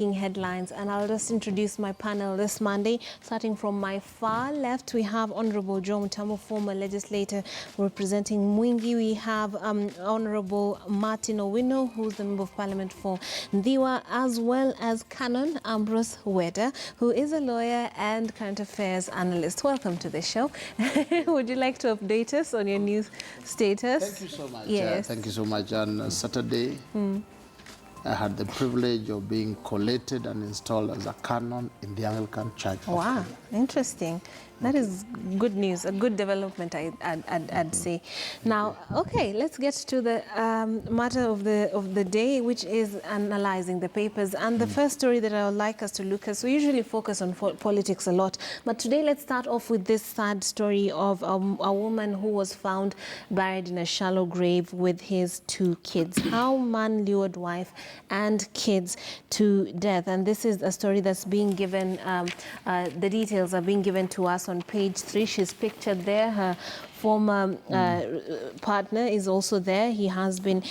Headlines, and I'll just introduce my panel this Monday. Starting from my far left, we have Honorable Joe Mutamu, former legislator representing Mwingi. We have Honorable Martin Owino, who's the Member of Parliament for Ndiwa, as well as Canon Ambrose Weda, who is a lawyer and current affairs analyst. Welcome to the show. Would you like to update us on your news status? Thank you so much. Yes. Thank you so much. On Saturday, I had the privilege of being collated and installed as a canon in the Anglican Church. Wow, interesting. That is good news, a good development, I'd say. Now, okay, let's get to the matter of the day, which is analyzing the papers. And the first story that I would like us to look at, so we usually focus on politics a lot, but today let's start off with this sad story of a woman who was found buried in a shallow grave with his 2 kids. How man lured wife and kids to death. And this is a story that's being given, the details are being given to us on page 3. She's pictured there. Her former partner is also there. He has been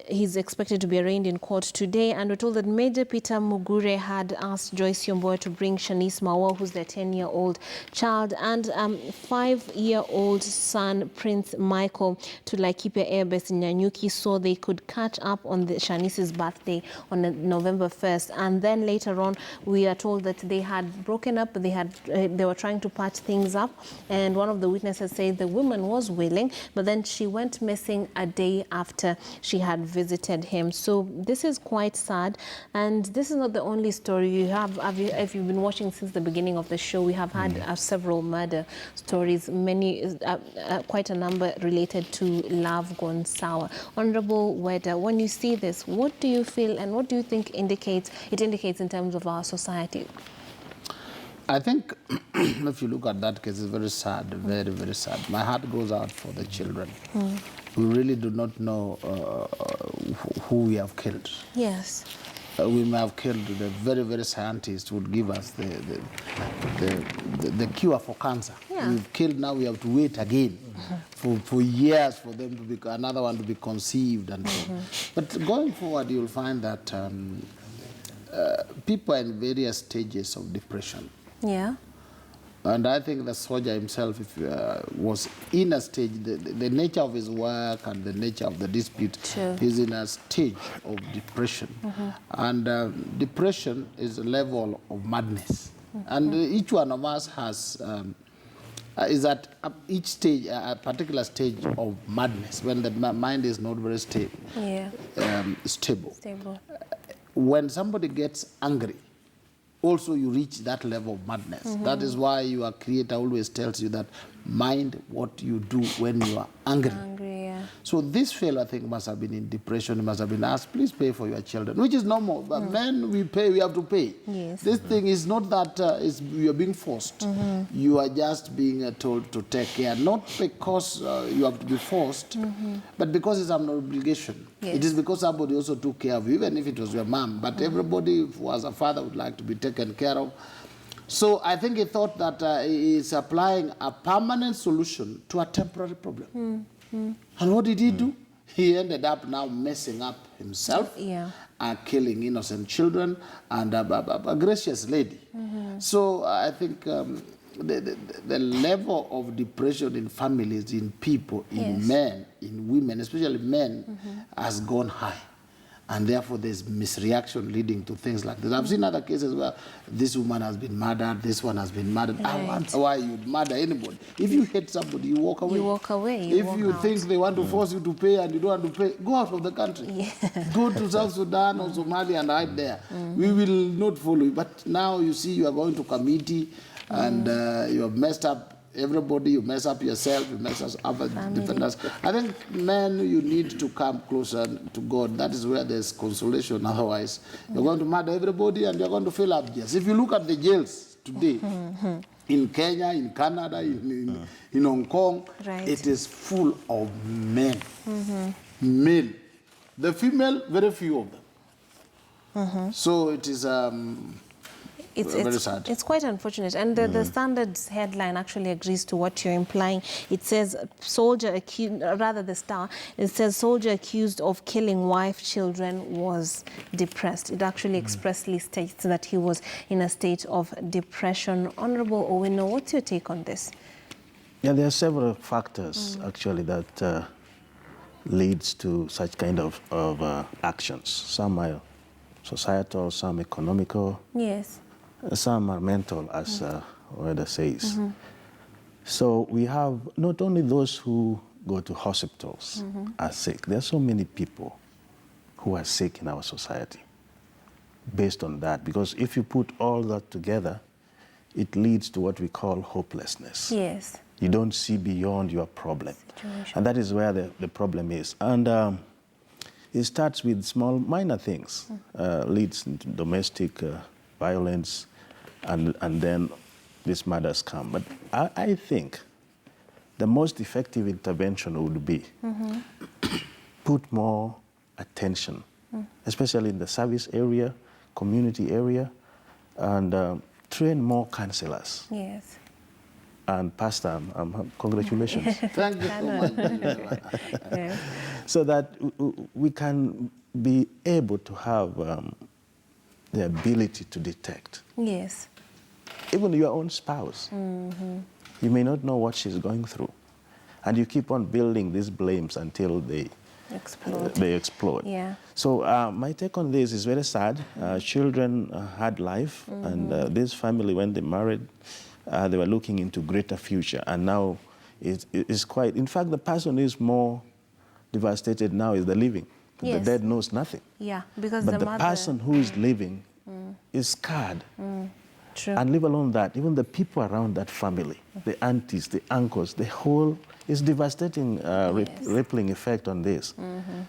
he's expected to be arraigned in court today, and we're told that Major Peter Mugure had asked Joyce Yomboe to bring Shanice Mawa, who's their 10-year-old child, and 5-year-old son Prince Michael to Laikipia Air Base in Nyanyuki, so they could catch up on Shanice's birthday on November 1st. And then later on, we are told that they had broken up. They were trying to patch things up, and one of the witnesses said the woman was willing, but then she went missing a day after she had visited him. So this is quite sad, and this is not the only story. You have, if you've been watching since the beginning of the show, we have had several murder stories, many, quite a number related to love gone sour. Honorable Weda, when you see this, what do you feel and what do you think it indicates in terms of our society? I think if you look at that case, it's very sad, very, very sad. My heart goes out for the children. We really do not know who we have killed. Yes. We may have killed the very, very scientists who would give us the cure for cancer. Yeah. We've killed, now we have to wait again for years for them to be, another one to be conceived and so on. But going forward, you'll find that people are in various stages of depression. Yeah. And I think the soldier himself was in a stage, the nature of his work and the nature of the dispute, he's in a stage of depression. And depression is a level of madness. And each one of us has, is at each stage, a particular stage of madness, when the mind is not very stable. Yeah. Stable. When somebody gets angry, also you reach that level of madness. That is why your creator always tells you that mind what you do when you are angry. Yeah. So this fellow, I think, must have been in depression. He must have been asked, please pay for your children, which is normal. But men, we have to pay. Yes. This thing is not that you are being forced. You are just being told to take care, not because you have to be forced, but because it's an obligation. Yes. It is because somebody also took care of you, even if it was your mom. But everybody who has a father would like to be taken care of. So I think he thought that he is applying a permanent solution to a temporary problem. And what did he do? He ended up now messing up himself, killing innocent children, and a gracious lady. So I think the level of depression in families, in people, in men, in women, especially men, has gone high. And therefore, there's misreaction leading to things like this. I've seen other cases where this woman has been murdered, this one has been murdered. I wonder why you'd murder anybody. If you hate somebody, you walk away. You walk away. If you think they want to force you to pay and you don't want to pay, go out of the country. Go to South Sudan or Somalia and hide there. We will not follow you. But now you see you are going to committee and you have messed up everybody, you mess up yourself, you mess up other defenders. I think, men, you need to come closer to God. That is where there's consolation. Otherwise, you're going to murder everybody and you're going to fill up jails. If you look at the jails today, in Kenya, in Canada, in Hong Kong, it is full of men. Male. The female, very few of them. So it is very sad. It's quite unfortunate. And the Standard's headline actually agrees to what you're implying. It says, soldier accused, rather the Star, it says, soldier accused of killing wife, children was depressed. It actually expressly states that he was in a state of depression. Honorable Owino, what's your take on this? Yeah, there are several factors, actually, that leads to such kind of actions. Some are societal, some economical. Yes. Some are mental, as Weda says. So we have not only those who go to hospitals are sick. There are so many people who are sick in our society based on that. Because if you put all that together, it leads to what we call hopelessness. Yes. You don't see beyond your problem. Situation. And that is where the problem is. And it starts with small, minor things, leads into domestic violence, and then these matters come. But I think the most effective intervention would be put more attention, especially in the service area, community area, and train more counselors. Yes. And Pastor, congratulations. Thank you so much. Yes. So that we can be able to have the ability to detect. Yes. Even your own spouse. You may not know what she's going through. And you keep on building these blames until they explode. Yeah. So my take on this is very sad. Children had life, and this family, when they married, they were looking into greater future. And now it's quite, in fact, the person is more devastated now is the living. Yes. The dead knows nothing. Yeah, because But the the person who is living is scarred. True. And leave alone that, even the people around that family, the aunties, the uncles, the whole, is devastating rippling effect on this.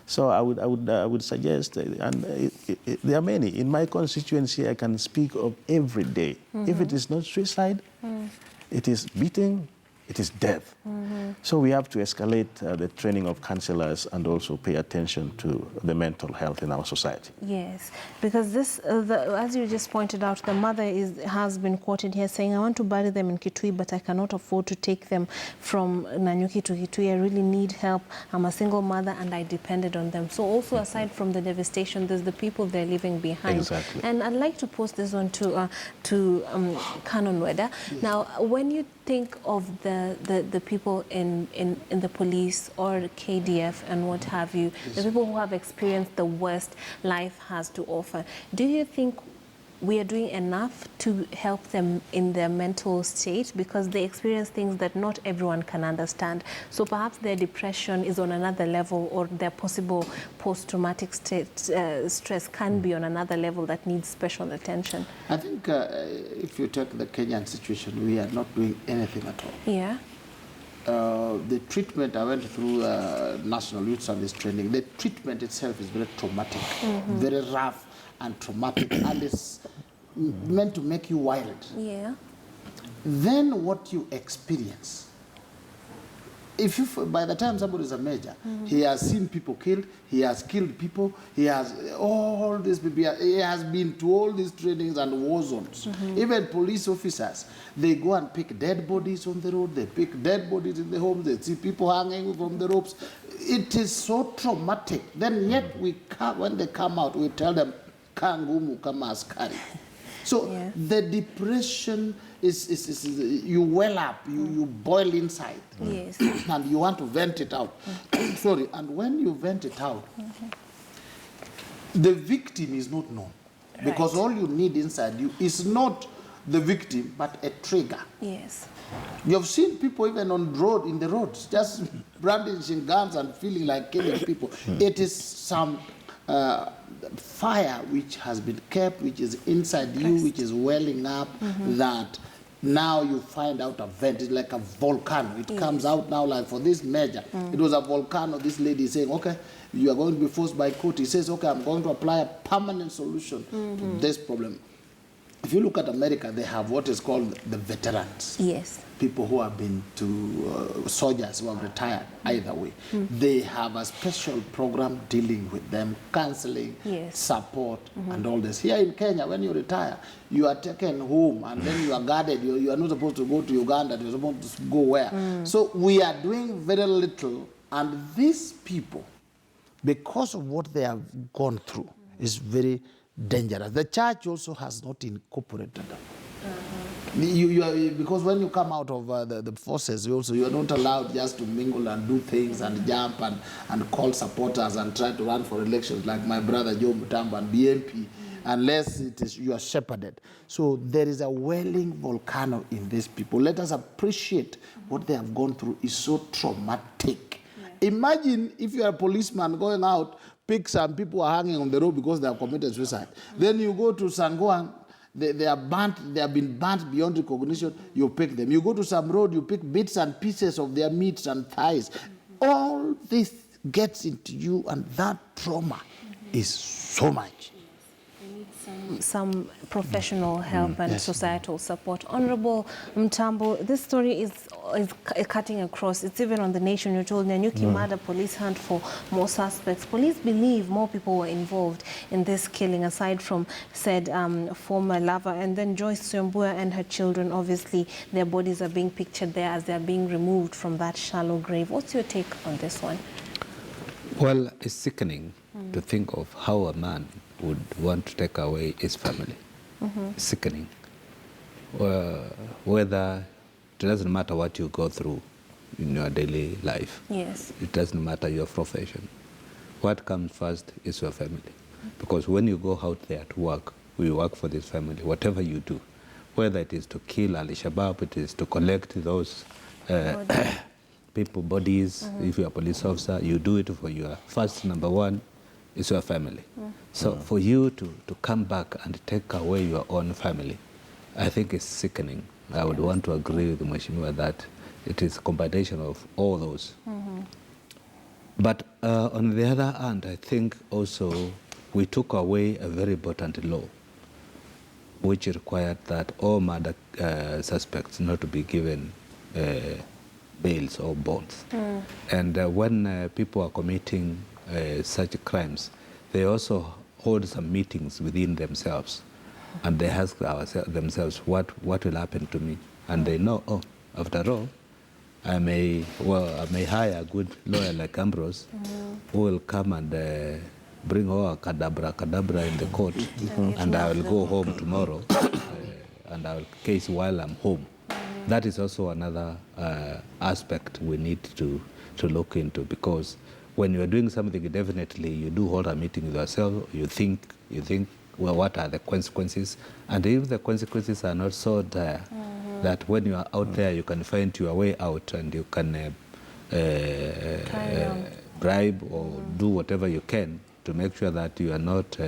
So I would suggest, and there are many. In my constituency, I can speak of every day. If it is not suicide, it is beating, it is death. So we have to escalate the training of counselors and also pay attention to the mental health in our society. Yes, because this, as you just pointed out, the mother has been quoted here saying, I want to bury them in Kitui, but I cannot afford to take them from Nanyuki to Kitui. I really need help. I'm a single mother and I depended on them. So also aside from the devastation, there's the people they're leaving behind. Exactly. And I'd like to post this on to Canon Weda. Yes. Now, when you think of the people in the police or KDF and what have you, the people who have experienced the worst life has to offer, do you think we are doing enough to help them in their mental state? Because they experience things that not everyone can understand. So perhaps their depression is on another level, or their possible post-traumatic stress can be on another level that needs special attention. I think if you take the Kenyan situation, we are not doing anything at all. Yeah. The treatment, I went through National Youth Service training. The treatment itself is very traumatic, very rough and traumatic, and it's meant to make you wild. Yeah. Then what you experience, if you, by the time somebody is a major, he has seen people killed, he has killed people, he has all these people, he has been to all these trainings and war zones. Even police officers, they go and pick dead bodies on the road, they pick dead bodies in the homes, they see people hanging from the ropes. It is so traumatic. Then yet we come, when they come out, we tell them, Kangumu kama askari. So the depression is you well up, you boil inside. Yes. And you want to vent it out. Sorry, and when you vent it out, the victim is not known. Because all you need inside you is not the victim, but a trigger. Yes. You've seen people even on road, in the roads, just brandishing guns and feeling like killing people. It is some fire which has been kept, which is inside you, which is welling up, that now you find out a vent. It's like a volcano. It comes out now, like for this measure. It was a volcano. This lady is saying, okay, you are going to be forced by court. He says, okay, I'm going to apply a permanent solution to this problem. if you look at America, they have what is called the veterans. Yes. People who have been to soldiers who have retired, either way. They have a special program dealing with them, counseling, Yes. support, and all this. Here in Kenya, when you retire, you are taken home and then you are guarded. You are not supposed to go to Uganda. You're supposed to go where? So we are doing very little, and these people, because of what they have gone through, is very dangerous. The church also has not incorporated them. You are, because when you come out of the forces, you are not allowed just to mingle and do things and jump and call supporters and try to run for elections like my brother Joe Mutambo and BMP, unless it is you are shepherded. So there is a welling volcano in these people. Let us appreciate what they have gone through is so traumatic. Imagine if you are a policeman going out, pick some people are hanging on the road because they have committed suicide. Then you go to Sangwang, they are burnt, they have been burnt beyond recognition, you pick them. You go to some road, you pick bits and pieces of their meats and thighs. All this gets into you, and that trauma is so much. Some professional help and societal support. Honorable Mutambo, this story is cutting across. It's even on the Nation. You told Nyanyuki murder, police hunt for more suspects. Police believe more people were involved in this killing, aside from said former lover. And then Joyce Siombua and her children, obviously, their bodies are being pictured there as they're being removed from that shallow grave. What's your take on this one? Well, it's sickening to think of how a man would want to take away his family. Sickening. Whether it doesn't matter what you go through in your daily life. Yes. It doesn't matter your profession. What comes first is your family. Because when you go out there to work, we work for this family, whatever you do. Whether it is to kill Al-Shabaab, it is to collect those people, bodies. If you're a police officer, you do it for your first, number one, is your family. So for you to come back and take away your own family, I think it's sickening. I would want to agree with Mheshimiwa that it is a combination of all those. But on the other hand, I think also we took away a very important law, which required that all murder suspects not to be given bails or bonds. And when people are committing such crimes, they also hold some meetings within themselves, and they ask themselves, what will happen to me? And they know, oh, after all, I may hire a good lawyer like Ambrose, who will come and bring all cadabra in the court, and I will go home tomorrow, and I will case while I'm home. That is also another aspect we need to look into, because when you are doing something, definitely you do hold a meeting with yourself. You think, well, what are the consequences? And if the consequences are not so dire, that when you are out there, you can find your way out, and you can bribe or do whatever you can to make sure that you are not,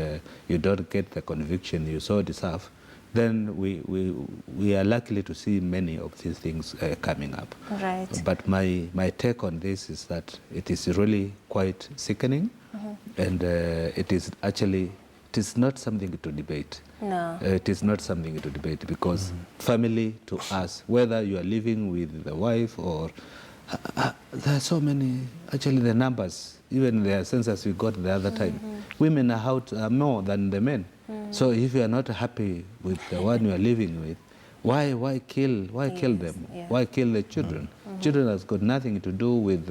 you don't get the conviction you so deserve, then we are likely to see many of these things coming up. Right. But my take on this is that it is really quite sickening, and it is not something to debate. No. It is not something to debate, because family to us, whether you are living with the wife or there are so many, actually the numbers, even the census we got the other time, women are out more than the men. So if you are not happy with the one you are living with, why kill them? Yeah. Why kill the children? Children has got nothing to do with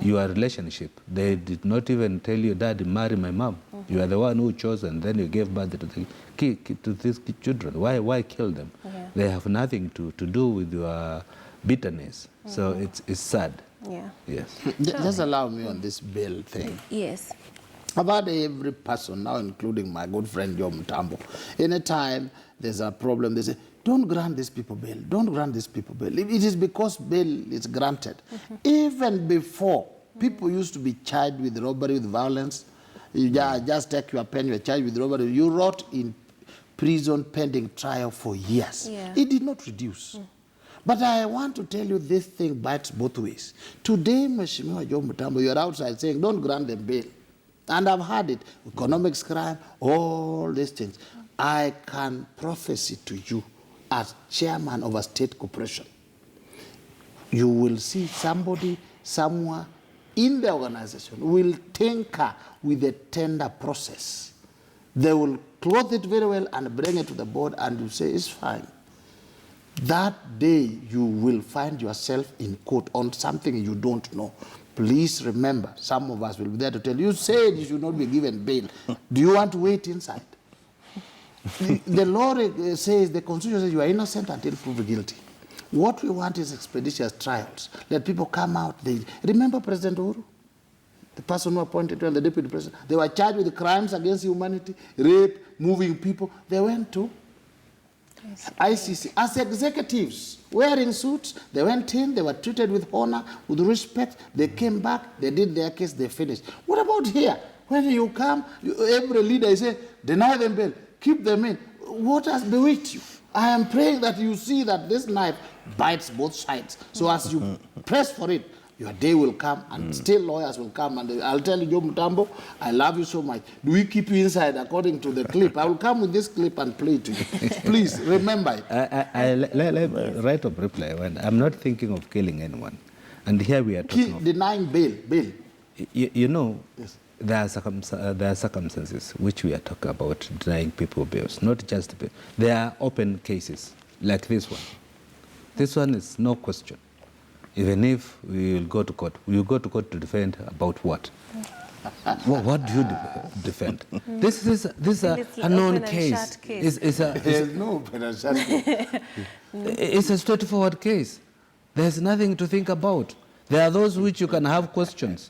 your relationship. They did not even tell you, Dad, marry my mom. You are the one who chose, and then you gave birth to these children. Why kill them? Yeah. They have nothing to do with your bitterness. So it's sad. Yeah. Yes. Just allow me on this bail thing. Yes. About every person now, including my good friend Joe Mutambo, anytime there's a problem, they say, don't grant these people bail, don't grant these people bail. It is because bail is granted. Even before, people used to be charged with robbery, with violence. You just take your pen, you're charged with robbery. You rot in prison pending trial for years. Yeah. It did not reduce. But I want to tell you, this thing bites both ways. Today, Mheshimiwa Joe Mutambo, you're outside saying, don't grant them bail. And I've heard it, economics crime, all these things. I can prophesy to you as chairman of a state corporation, you will see somebody somewhere in the organization will tinker with the tender process. They will clothe it very well and bring it to the board, and you say, it's fine. That day you will find yourself in court on something you don't know. Please remember, some of us will be there to tell you, said you should not be given bail. Do you want to wait inside? The law says, the Constitution says you are innocent until proved guilty. What we want is expeditious trials. Let people come out. Remember President Uhuru? The person who appointed to and the deputy president. They were charged with crimes against humanity, rape, moving people. They went to ICC as executives, wearing suits. They went in, they were treated with honor, with respect. They came back, they did their case, they finished. What about here? When you come, every leader say, deny them bail, keep them in. What has bewitched you? I am praying that you see that this knife bites both sides. So as you press for it, your day will come, and still lawyers will come, and I'll tell you, Joe Mutambo, I love you so much. Do we keep you inside according to the clip? I will come with this clip and play it to you. Please, remember it. Right of reply. When I'm not thinking of killing anyone. And here we are talking of... Denying bail. You know, yes. There are circumstances which we are talking about denying people bails, not just bail. There are open cases like this one. This one is no question. Even if we will go to court, we will go to court to defend about what? What do you defend? This is a known case. There's no open and shut case. It's a straightforward case. There's nothing to think about. There are those which you can have questions.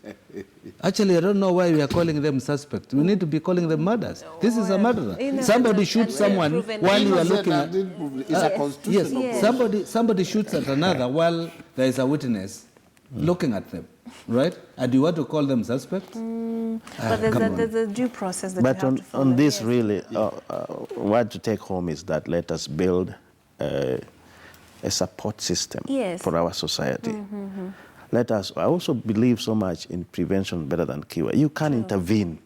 Actually, I don't know why we are calling them suspects. We need to be calling them murderers. This is a murderer. Somebody shoots someone while you are looking at... It's a constitutional yes. Somebody shoots at another while there is a witness looking at them, right? And you want to call them suspects? But there's a due process that but you have to follow. on this, really, what to take home is that let us build a support system for our society. I also believe so much in prevention better than cure. You can intervene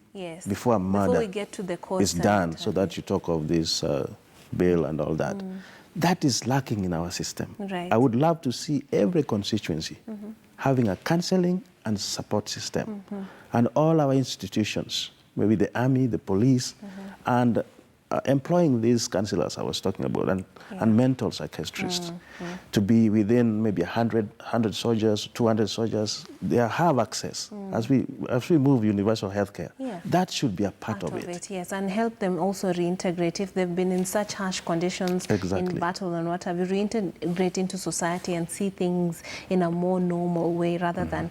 before a murder we get to the court is done, so that you talk of this bail and all that. That is lacking in our system. Right. I would love to see every constituency having a counseling and support system. And all our institutions, maybe the army, the police, and employing these counselors I was talking about, and mental psychiatrists, to be within maybe 100 soldiers, 200 soldiers. They have access as we move universal healthcare. That should be a part of it. Yes, and help them also reintegrate if they've been in such harsh conditions in battle and what have you. Reintegrate into society and see things in a more normal way rather than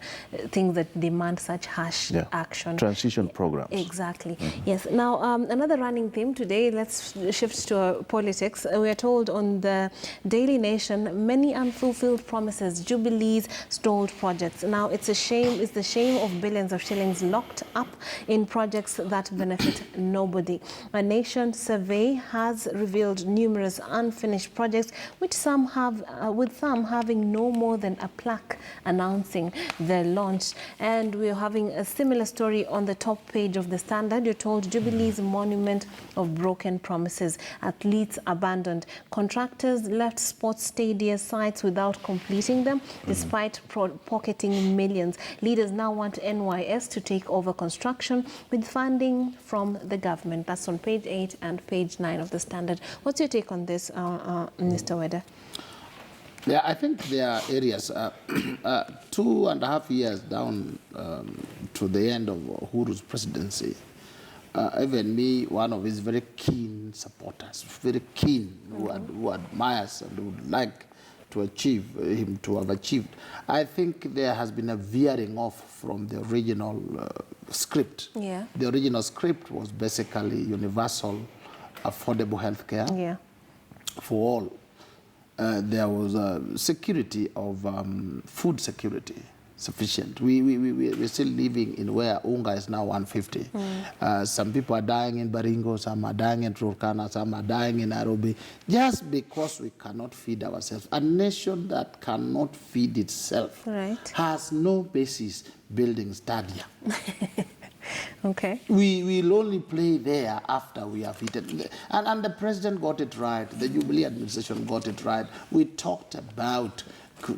things that demand such harsh action. Transition programs. Exactly. Yes. Now, another running theme today. Let's shift to politics. We are told on the Daily Nation, many unfulfilled promises, jubilees, stalled projects. Now, it's a shame. It's the shame of billions of shillings locked up in projects that benefit nobody. A Nation survey has revealed numerous unfinished projects, which some have, with some having no more than a plaque announcing their launch. And we're having a similar story on the top page of the Standard. You're told Jubilee's monument of broken promises, athletes abandoned, contractors left sports stadia sites without completing them despite pocketing millions. Leaders now want NYS to take over construction with funding from the government. That's on page 8 and page 9 of the Standard. What's your take on this, Mr. Weda? Yeah, I think there are areas, 2.5 years down to the end of Uhuru's presidency, even me, one of his very keen supporters, very keen, who admires and would like to achieve, him to have achieved. I think there has been a veering off from the original script. The original script was basically universal, affordable health care for all. There was security of food security sufficient. We're still living in where unga is now 150. Some people are dying in Baringo, some are dying in Turkana, some are dying in Nairobi, just because we cannot feed ourselves. A nation that cannot feed itself has no basis building stadia. Okay. We will only play there after we have eaten. And the president got it right. The Jubilee administration got it right. We talked about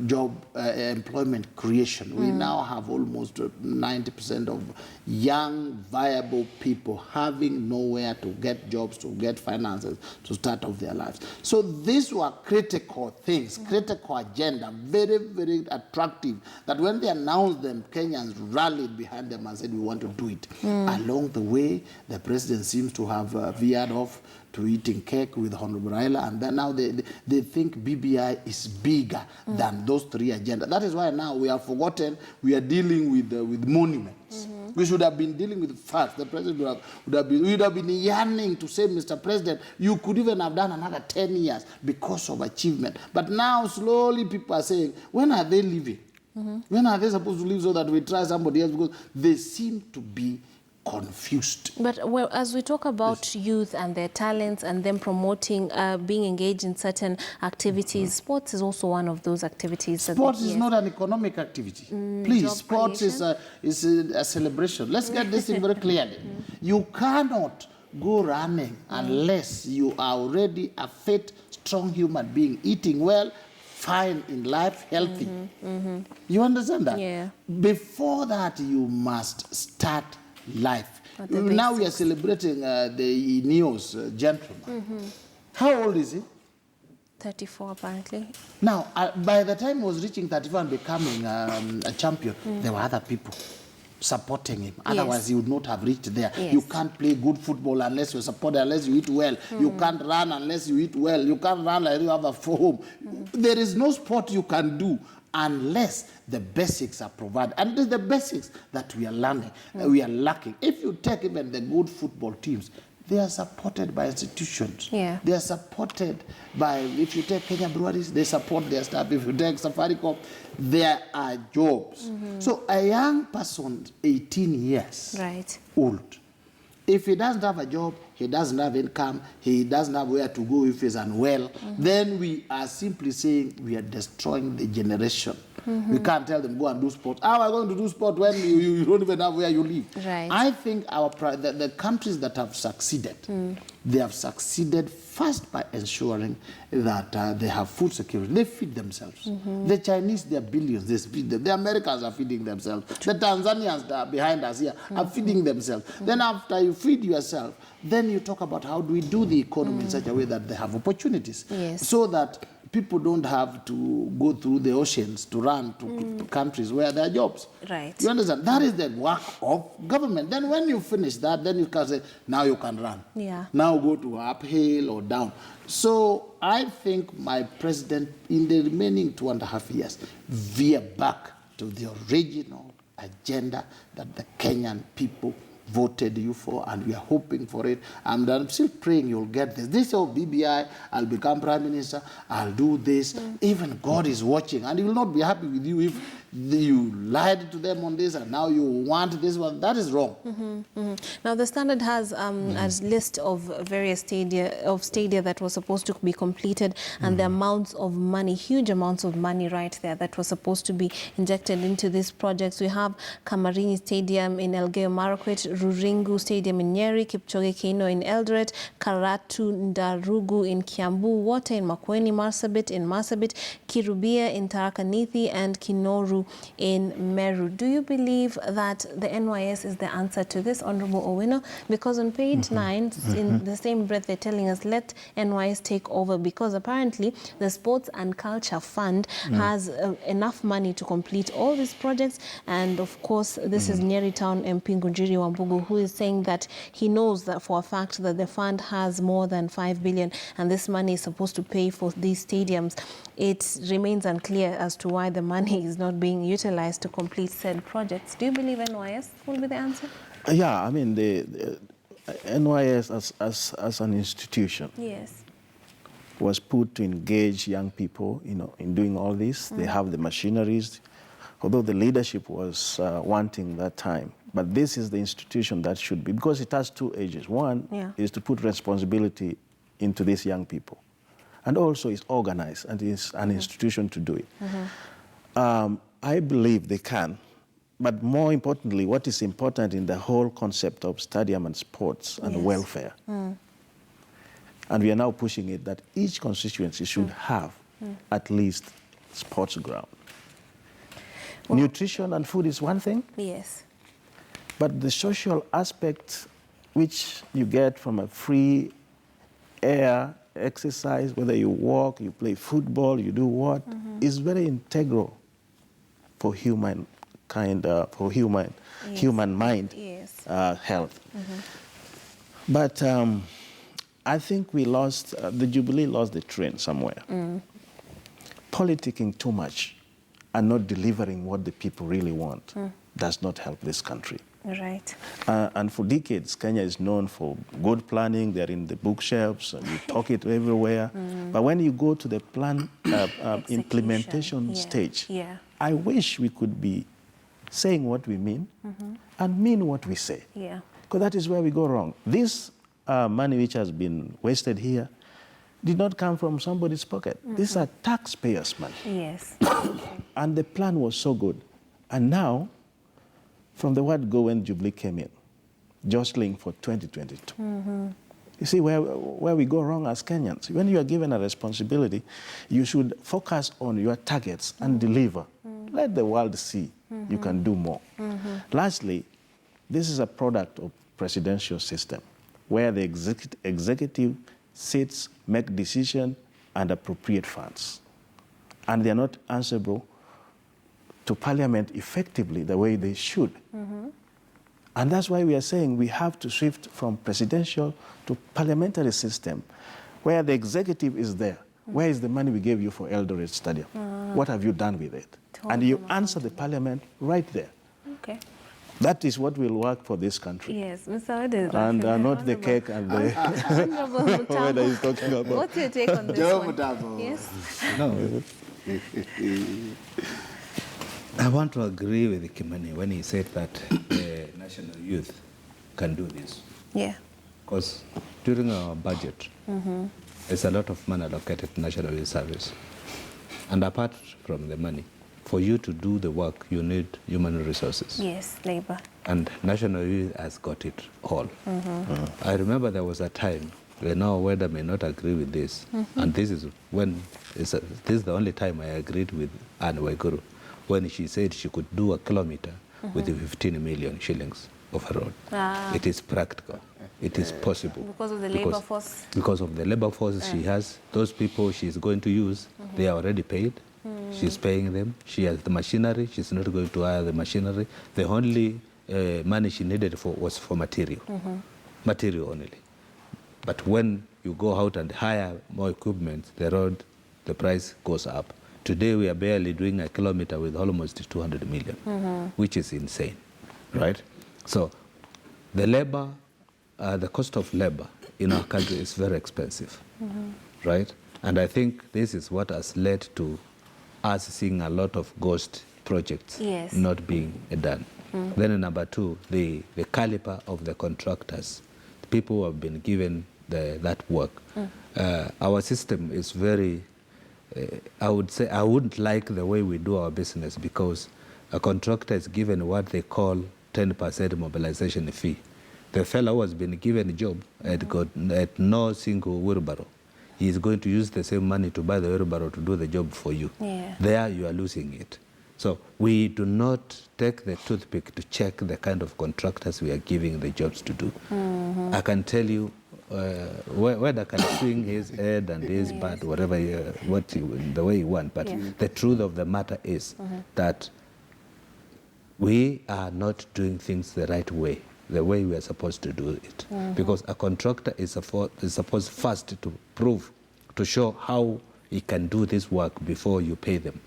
job employment creation. We now have almost 90% of young, viable people having nowhere to get jobs, to get finances, to start off their lives. So these were critical things, critical agenda, very, very attractive, that when they announced them, Kenyans rallied behind them and said, we want to do it. Along the way, the president seems to have veered off to eating cake with Honorable Raila, and then now they think BBI is bigger than those three agendas. That is why now we have forgotten we are dealing with monuments. We should have been dealing with facts. The president would have been yearning to say, Mr. President, you could even have done another 10 years because of achievement. But now slowly people are saying, when are they leaving? When are they supposed to leave so that we try somebody else? Because they seem to be confused. But well, as we talk about youth and their talents and them promoting, being engaged in certain activities, sports is also one of those activities. Sports is not an economic activity. Please, sports is a celebration. Let's get this thing very clearly. You cannot go running unless you are already a fit, strong human being, eating well, fine in life, healthy. You understand that? Yeah. Before that, you must start life. Now we are celebrating the Ineos gentleman. How old is he? 34 apparently. Now, by the time he was reaching 34 and becoming a champion, there were other people supporting him. Otherwise, he would not have reached there. Yes. You can't play good football unless you're supported, unless you eat well. You can't run unless you eat well. You can't run like you have a home. There is no sport you can do unless the basics are provided. And it is the basics that we are learning, we are lacking. If you take even the good football teams, they are supported by institutions. Yeah. They are supported by, if you take Kenya Breweries, they support their staff. If you take Safaricom, there are jobs. So a young person, 18 years old, if he doesn't have a job, he doesn't have income, he doesn't have where to go if he's unwell, then we are simply saying we are destroying the generation. We can't tell them, go and do sport. How are you going to do sport when you don't even have where you live? Right. I think the countries that have succeeded, they have succeeded first by ensuring that they have food security. They feed themselves. The Chinese, they are billions, they feed them. The Americans are feeding themselves. The Tanzanians that are behind us here are feeding themselves. Then after you feed yourself, then you talk about how do we do the economy in such a way that they have opportunities. Yes. So that people don't have to go through the oceans to run to countries where there are jobs. Right. You understand? That is the work of government. Then when you finish that, then you can say, now you can run. Yeah. Now go to uphill or down. So I think my president, in the remaining 2.5 years, veer back to the original agenda that the Kenyan people voted you for, and we are hoping for it. And I'm still praying you'll get this. This of BBI, I'll become prime minister, I'll do this. Even God is watching, and he will not be happy with you if you lied to them on this and now you want this one. That is wrong. Now the Standard has a list of various stadia that was supposed to be completed, and the amounts of money, huge amounts of money right there that was supposed to be injected into these projects. We have Kamarini Stadium in Elgeyo Marakwet, Ruringu Stadium in Nyeri, Kipchoge Keino in Eldoret, Karatu Ndarugu in Kiambu, Water in Makueni, Marsabit in Marsabit, Kirubia in Tharaka Nithi, and Kinoru in Meru. Do you believe that the NYS is the answer to this, Honorable Owino? Because on page 9, in the same breath, they're telling us let NYS take over, because apparently the Sports and Culture Fund has enough money to complete all these projects. And of course, this is Nyeri Town MP Ngunjiri Wambugu, who is saying that he knows that for a fact that the fund has more than 5 billion and this money is supposed to pay for these stadiums. It remains unclear as to why the money is not being utilized to complete said projects. Do you believe NYS will be the answer? Yeah, I mean, the NYS as an institution was put to engage young people, in doing all this. They have the machineries, although the leadership was wanting that time. But this is the institution that should be, because it has two ages. One is to put responsibility into these young people, and also is organized and is an institution to do it. I believe they can, but more importantly, what is important in the whole concept of stadium and sports and welfare. And we are now pushing it that each constituency should have at least sports ground. Well, nutrition and food is one thing. Yes. But the social aspect which you get from a free air exercise, whether you walk, you play football, you do what, is very integral for humankind, for human mind health. But I think we lost, the Jubilee lost the train somewhere. Politicking too much and not delivering what the people really want does not help this country. Right. And for decades, Kenya is known for good planning. They're in the bookshelves, and you talk it everywhere. But when you go to the plan implementation stage, I wish we could be saying what we mean and mean what we say. Because that is where we go wrong. This money which has been wasted here did not come from somebody's pocket. These are taxpayers' money. Yes. And the plan was so good. And now, from the word go when Jubilee came in, jostling for 2022. You see where we go wrong as Kenyans. When you are given a responsibility, you should focus on your targets and deliver. Let the world see you can do more. Lastly, this is a product of presidential system where the executive sits, make decisions, and appropriate funds. And they are not answerable to Parliament effectively the way they should. And that's why we are saying we have to shift from presidential to parliamentary system where the executive is there. Where is the money we gave you for Eldoret Stadium? What have you done with it? And you answer the Parliament right there. Okay. That is what will work for this country. Yes, Mr. Ode, and not the cake and the whether he's talking about. What's your take on this one? Yes. No. I want to agree with Kimani when he said that the national youth can do this. Yeah. Because during our budget, there's a lot of money allocated to national youth service. And apart from the money, for you to do the work, you need human resources. Yes, labor. And national youth has got it all. I remember there was a time, now Weda may not agree with this, and this is this is the only time I agreed with Anne Waiguru, when she said she could do a kilometer with 15 million shillings of a road. It is practical. It is possible. Because of the labor force? Because of the labor force she has. Those people she's going to use, they are already paid. She's paying them. She has the machinery. She's not going to hire the machinery. The only money she needed was for material. Material only. But when you go out and hire more equipment, the road, the price goes up. Today we are barely doing a kilometer with almost 200 million, which is insane, right? So the labor, the cost of labor in our country is very expensive, right? And I think this is what has led to us seeing a lot of ghost projects not being done. Then number two, the caliber of the contractors, the people who have been given that work. Our system is very, I would say, I wouldn't like the way we do our business, because a contractor is given what they call 10% mobilization fee. The fellow who has been given a job at no single wheelbarrow, he is going to use the same money to buy the wheelbarrow to do the job for you. There you are losing it. So we do not take the toothpick to check the kind of contractors we are giving the jobs to do. I can tell you whether can swing his head and his butt, whatever, the way you want. But the truth of the matter is that we are not doing things the right way, the way we are supposed to do it. Because a contractor is supposed first to prove, to show how he can do this work before you pay them.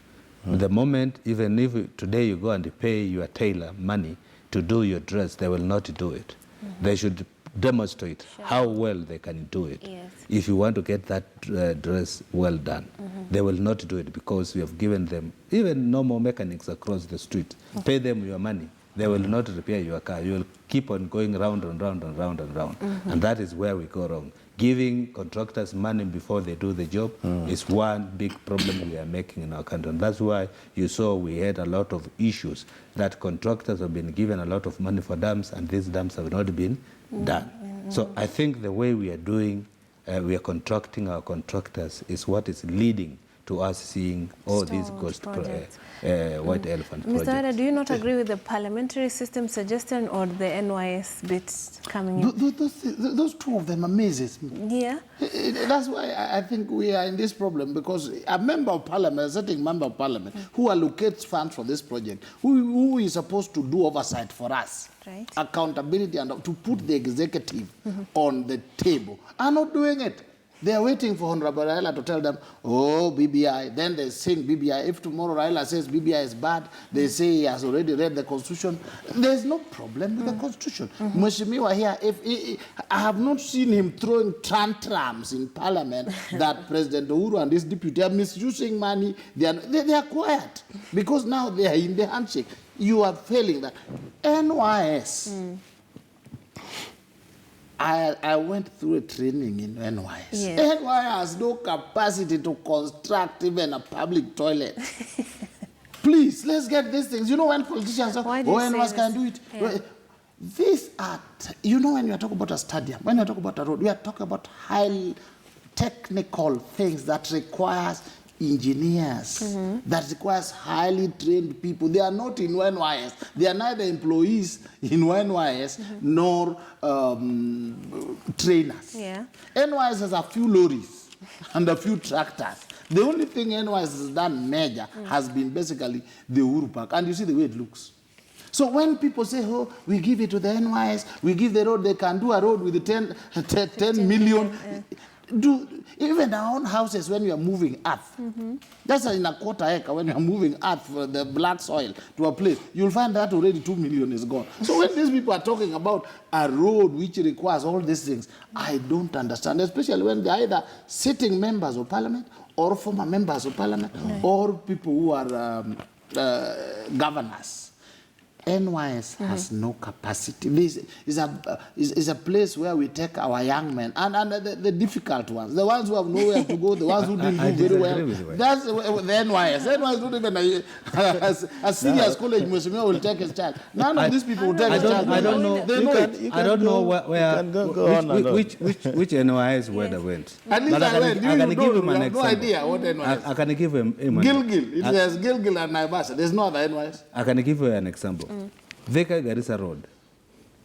The moment, even if today you go and pay your tailor money to do your dress, they will not do it. They should demonstrate how well they can do it. If you want to get that dress well done, they will not do it, because we have given them, even normal mechanics across the street, pay them your money. They will not repair your car. You will keep on going round and round and round and round. And that is where we go wrong. giving contractors money before they do the job is one big problem we are making in our country. And that's why you saw we had a lot of issues that contractors have been given a lot of money for dams, and these dams have not been done. So I think the way we are doing, we are contracting our contractors is what is leading to us seeing all these ghost white elephant projects. Mr. Weda, do you not agree with the parliamentary system suggestion or the NYS bit coming in? Those two of them amazes me. Yeah. That's why I think we are in this problem, because a member of parliament, a sitting member of parliament, who allocates funds for this project, who is supposed to do oversight for us, right, accountability, and to put the executive on the table, are not doing it. They are waiting for Honorable Raila to tell them, oh, BBI. Then they sing BBI. If tomorrow Raila says BBI is bad, they say he has already read the Constitution. There's no problem with the Constitution. Mheshimiwa here, I have not seen him throwing tantrums in Parliament that President Uhuru and his deputy are misusing money. They are quiet, because now they are in the handshake. You are failing that. NYS. I went through a training in NYS. Yes. NYS has no capacity to construct even a public toilet. Please, let's get these things. You know, when politicians say, oh, NYS can do it. Yeah. These are, you know, when you are talking about a stadium, when you are talking about a road, we are talking about high technical things that requires engineers, that requires highly trained people. They are not in NYS. They are neither employees in NYS nor trainers. Yeah. NYS has a few lorries and a few tractors. The only thing NYS has done major has been basically the Uhuru Park. And you see the way it looks. So when people say, oh, we give it to the NYS, we give the road, they can do a road with 10 million. Even our own houses, when we are moving earth, that's in a quarter acre, when you are moving earth for the black soil to a place, you'll find that already 2 million is gone. So when these people are talking about a road which requires all these things, I don't understand, especially when they're either sitting members of parliament or former members of parliament or people who are governors. NYS has no capacity. This is a place where we take our young men and the difficult ones, the ones who have nowhere to go, the ones who didn't do very well. That's the NYS. NYS don't even a serious college Mheshimiwa will take his child. None of these people will take his child. I don't know. I don't know which NYS where they went. At least I went. I can give him an example. No idea what NYS. I can give him Gilgil. It says Gilgil and Naivasha. There's no other NYS. I can give you an example. Thika Garissa Road,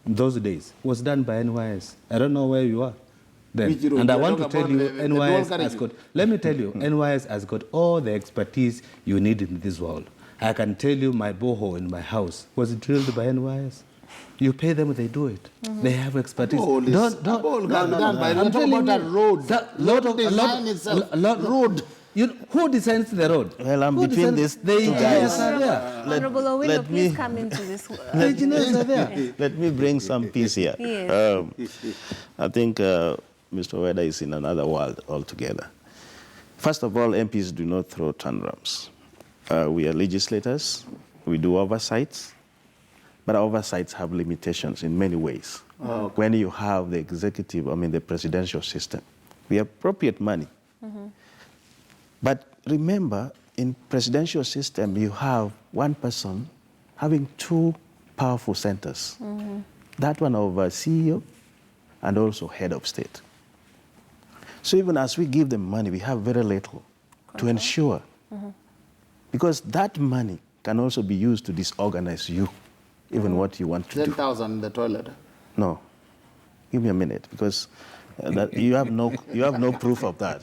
those days, was done by NYS. I don't know where you are then. And I want to tell you, NYS has got, let me tell you, NYS has got all the expertise you need in this world. I can tell you my borehole in my house was drilled by NYS. You pay them, they do it. They have expertise. I'm talking about that road. Road. Who designs the road? Well, I'm between these two guys. Honorable Owino, please come into this. The engineers are there. Let me bring some peace here. Yes. I think Mr. Weda is in another world altogether. First of all, MPs do not throw tantrums. We are legislators. We do oversights. But oversights have limitations in many ways. When you have the executive, the presidential system, we appropriate money. But remember, in presidential system, you have one person having two powerful centers. That one of CEO and also head of state. So even as we give them money, we have very little to ensure. Because that money can also be used to disorganize you, even what you want to do. 10,000 in the toilet? No. Give me a minute, because you have no proof of that.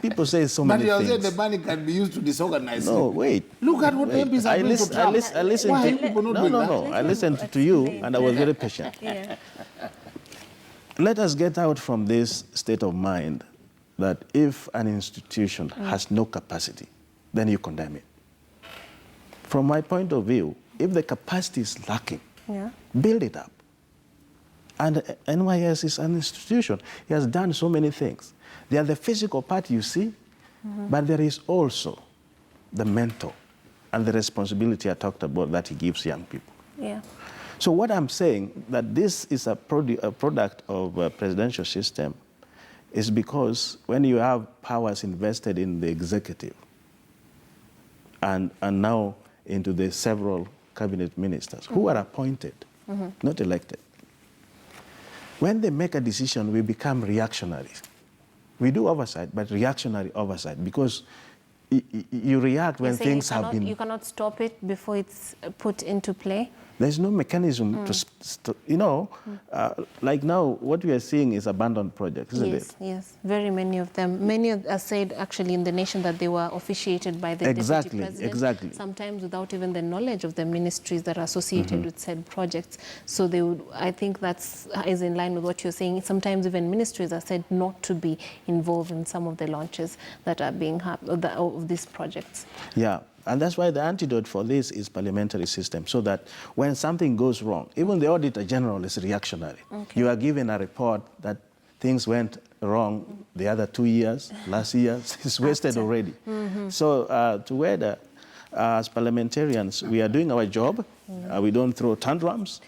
People say so many things. But you said the money can be used to disorganize. No, wait. Look at what MPs are doing to Trump. I listened to you, and I was very patient. Let us get out from this state of mind that if an institution has no capacity, then you condemn it. From my point of view, if the capacity is lacking, build it up. And NYS is an institution. He has done so many things. They are the physical part you see, but there is also the mental and the responsibility I talked about that he gives young people. So what I'm saying, that this is a product of a presidential system, is because when you have powers invested in the executive and now into the several cabinet ministers who are appointed, not elected, when they make a decision, we become reactionary. We do oversight, but reactionary oversight, because you react when things have been... You cannot stop it before it's put into play? There's no mechanism to, you know, like now, what we are seeing is abandoned projects, isn't it? Yes, very many of them. Many are said actually in the nation that they were officiated by the deputy president. Exactly. Sometimes without even the knowledge of the ministries that are associated with said projects. So they would, I think that's is in line with what you're saying. Sometimes even ministries are said not to be involved in some of the launches that are being of these projects. Yeah. And that's why the antidote for this is parliamentary system, so that when something goes wrong, even the Auditor General is reactionary. Okay. You are given a report that things went wrong the other 2 years, last year, it's wasted already. So to whether, as parliamentarians, we are doing our job, we don't throw tantrums,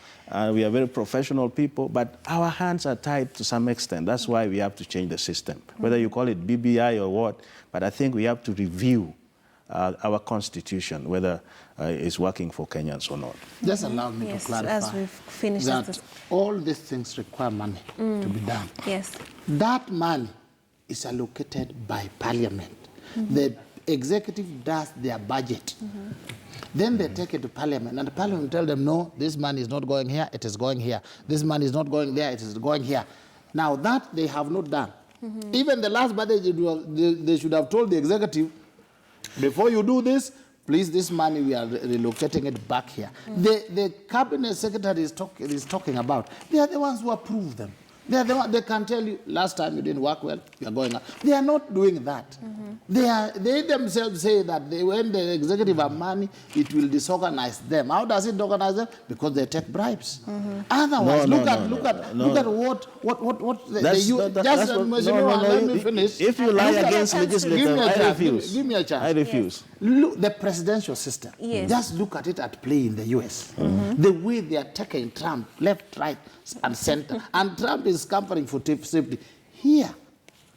we are very professional people, but our hands are tied to some extent. That's why we have to change the system, whether you call it BBI or what, but I think we have to review our constitution, whether it's working for Kenyans or not. Just allow me to clarify as we've finished that all these things require money to be done. Yes. That money is allocated by Parliament. The executive does their budget. Then they take it to Parliament, and the Parliament tell them, no, this money is not going here, it is going here. This money is not going there, it is going here. Now that they have not done. Even the last budget, they should have told the executive, before you do this, please, this money, we are relocating it back here. The cabinet secretary is talking about, they are the ones who approve them. They are the ones, they can tell you, last time you didn't work well, you are going up. They are not doing that. They themselves say that when the executive have money, it will disorganize them. How does it organize them? Because they take bribes. Otherwise, look at what they use. Let me finish. If you lie against legislators, I refuse. Give me a chance. I refuse. Look, the presidential system. Yes. Just look at it at play in the US. The way they are taking Trump left, right, and center, and Trump is scampering for safety. Here,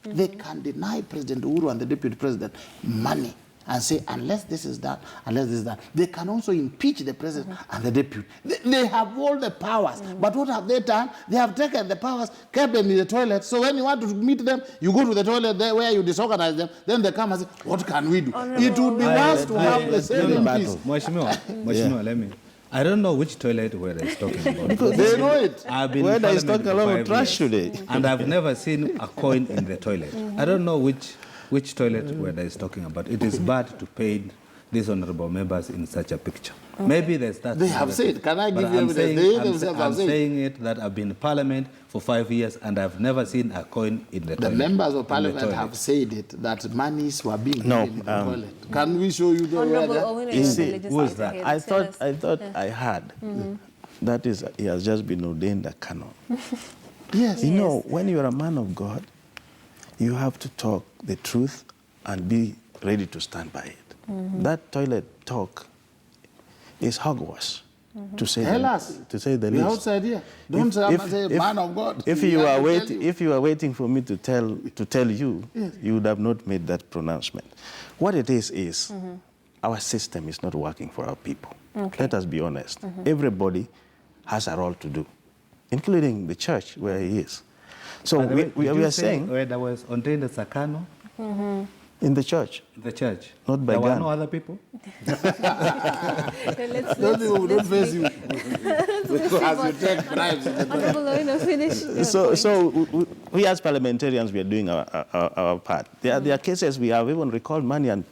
they can deny President Uhuru and the deputy president money and say, unless this is done, unless this is done. They can also impeach the president and the deputy. They have all the powers. But what have they done? They have taken the powers, kept them in the toilet. So when you want to meet them, you go to the toilet there where you disorganize them. Then they come and say, what can we do? It would be worse to have the same battle. Mheshimiwa, let me. I don't know which toilet Weda is talking about. Because they know it. I've been Weda is talking a lot of trash today. And I've never seen a coin in the toilet. I don't know which toilet Weda is talking about. It is bad to paint these honorable members in such a picture. Maybe there's that. They have said, can I give you evidence? I'm saying it that I've been in Parliament for 5 years and I've never seen a coin in the toilet. The members of Parliament have said it, that monies were being given in the toilet. Can we show you the who is that? I thought I had. That is, he has just been ordained a canon. Yes. You know, when you're a man of God, you have to talk the truth and be ready to stand by it. That toilet talk is hogwash, to say the least. We're outside here. Don't say man of God. If you are waiting for me to tell you, you would have not made that pronouncement. What it is our system is not working for our people. Let us be honest. Everybody has a role to do, including the church where he is. So we are saying where there was ordained a Sakano. In the church. The church. Not by there gun. were no other people? Those people don't face you. Because you take bribes. So we as parliamentarians, we are doing our part. There are cases we have even recalled money and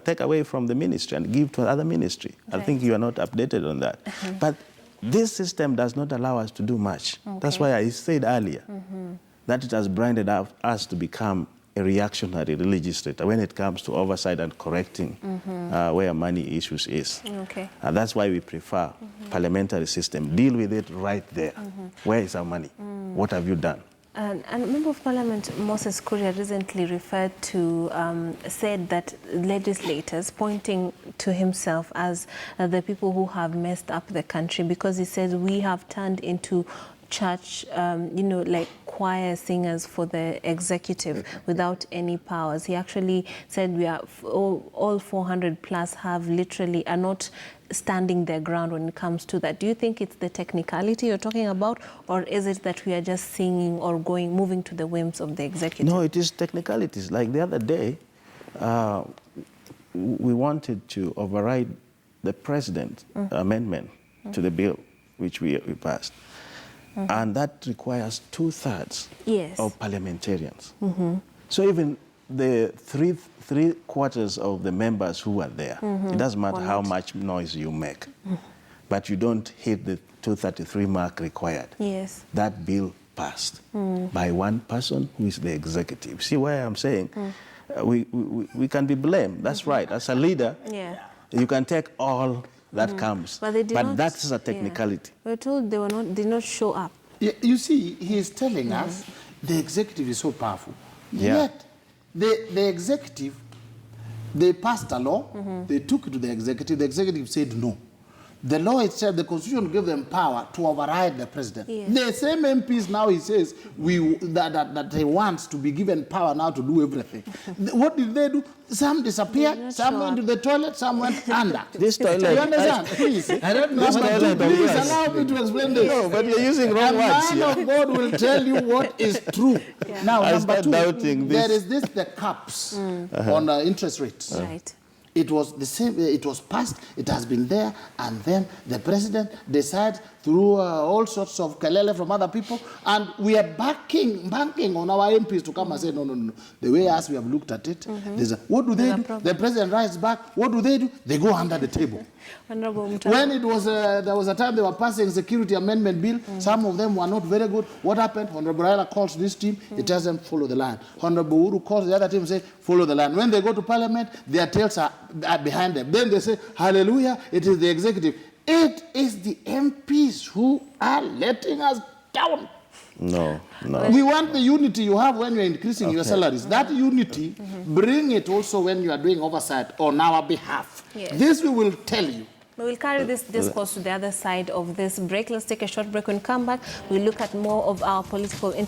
take away from the ministry and give to another ministry. I think you are not updated on that. But this system does not allow us to do much. That's why I said earlier that it has branded us to become a reactionary legislator when it comes to oversight and correcting where money issues is. And that's why we prefer parliamentary system. Deal with it right there. Where is our money? What have you done? And Member of Parliament Moses Kuria recently referred to, said that legislators, pointing to himself as the people who have messed up the country, because he says we have turned into church, like choir singers for the executive without any powers. He actually said we are all 400 plus are not standing their ground when it comes to that. Do you think it's the technicality you're talking about, or is it that we are just singing or moving to the whims of the executive? No, it is technicalities. Like the other day, we wanted to override the president's amendment to the bill, which we passed. And that requires 2/3 of parliamentarians. So even the three quarters of the members who are there, it doesn't matter how much noise you make, but you don't hit the 233 mark required. Yes. That bill passed by one person who is the executive. See why I'm saying we can be blamed. That's right. As a leader, you can take all that comes, but that's a technicality. We're told they did not show up. You see, he is telling us the executive is so powerful. Yet, the executive, they passed a law, they took it to the executive said no. The law itself, the constitution gave them power to override the president. The same MPs now, he says, that he wants to be given power now to do everything. What did they do? Some disappeared, some went to the toilet, some went under. This toilet. You understand? Please. I don't know. Please allow me to explain this. No, but you're using wrong words. A man of God will tell you what is true. Now, number two, doubting this. there is the caps on interest rates. Right. It was the same, it was passed, it has been there, and then the president decides through all sorts of kalele from other people, and we are banking on our MPs to come and say, no. The way as we have looked at it, what do they do? The president writes back, what do? They go under the table. When it was, there was a time they were passing security amendment bill, some of them were not very good. What happened? Honorable Raila calls this team, he tells them, follow the line. Honorable Uhuru calls the other team and says, follow the line. When they go to parliament, their tails are behind them. Then they say, hallelujah, it is the executive. It is the MPs who are letting us down. No. We want the unity you have when you're increasing your salaries. That unity, bring it also when you are doing oversight on our behalf. Yes. This we will tell you. We will carry this discourse to the other side of this break. Let's take a short break. When we come back, we'll look at more of our political